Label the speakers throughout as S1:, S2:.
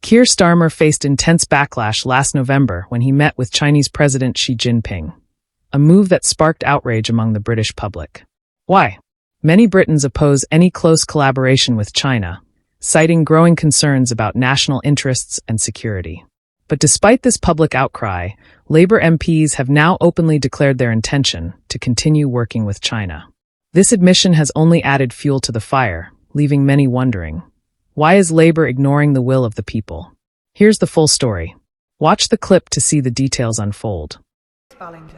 S1: Keir Starmer faced intense backlash last November when he met with Chinese President Xi Jinping, a move that sparked outrage among the British public. Why? Many Britons oppose any close collaboration with China, citing growing concerns about national interests and security. But despite this public outcry, Labour MPs have now openly declared their intention to continue working with China. This admission has only added fuel to the fire, leaving many wondering, why is Labour ignoring the will of the people? Here's the full story. Watch the clip to see the details unfold.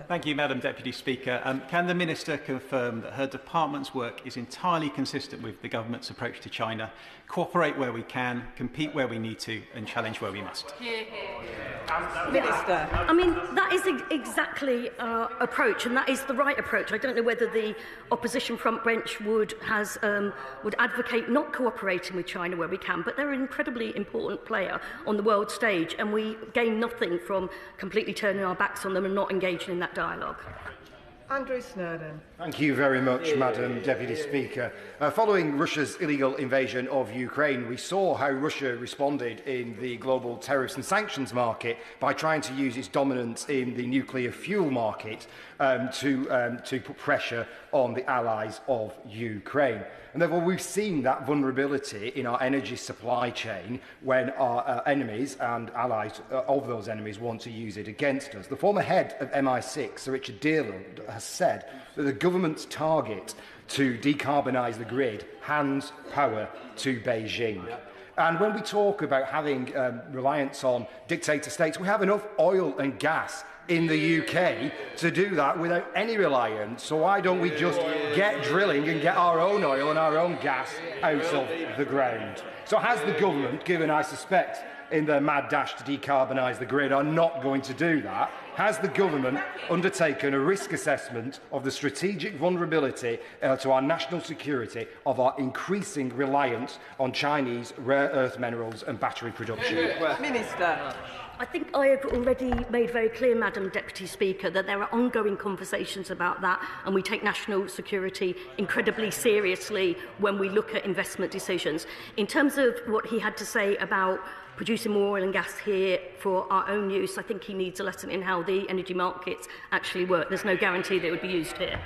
S2: Thank you, Madam Deputy Speaker. Can the Minister confirm that her department's work is entirely consistent with the government's approach to China, cooperate where we can, compete where we need to, and challenge where we must?
S3: Minister.
S4: I mean, that is exactly our approach, and that is the right approach. I don't know whether the opposition front bench would advocate not cooperating with China where we can, but they're an incredibly important player on the world stage, and we gain nothing from completely turning our backs on them and not engaging in that dialogue.
S3: Andrew Snowden.
S5: Thank you very much, Madam Deputy Speaker. Following Russia's illegal invasion of Ukraine, we saw how Russia responded in the global tariffs and sanctions market by trying to use its dominance in the nuclear fuel market to put pressure on the allies of Ukraine. And therefore, we've seen that vulnerability in our energy supply chain when our enemies and allies of those enemies want to use it against us. The former head of MI6, Sir Richard Dearland, has said that the government's target to decarbonise the grid hands power to Beijing. And when we talk about having reliance on dictator states, we have enough oil and gas in the UK to do that without any reliance. So why don't we just get drilling and get our own oil and our own gas out of the ground? So has the government, given I suspect in their mad dash to decarbonise the grid are not going to do that, has the government undertaken a risk assessment of the strategic vulnerability to our national security of our increasing reliance on Chinese rare earth minerals and battery production?
S3: Minister.
S4: I think I have already made very clear, Madam Deputy Speaker, that there are ongoing conversations about that, and we take national security incredibly seriously when we look at investment decisions. In terms of what he had to say about producing more oil and gas here for our own use, I think he needs a lesson in how the energy markets actually work. There's no guarantee that it would be used here.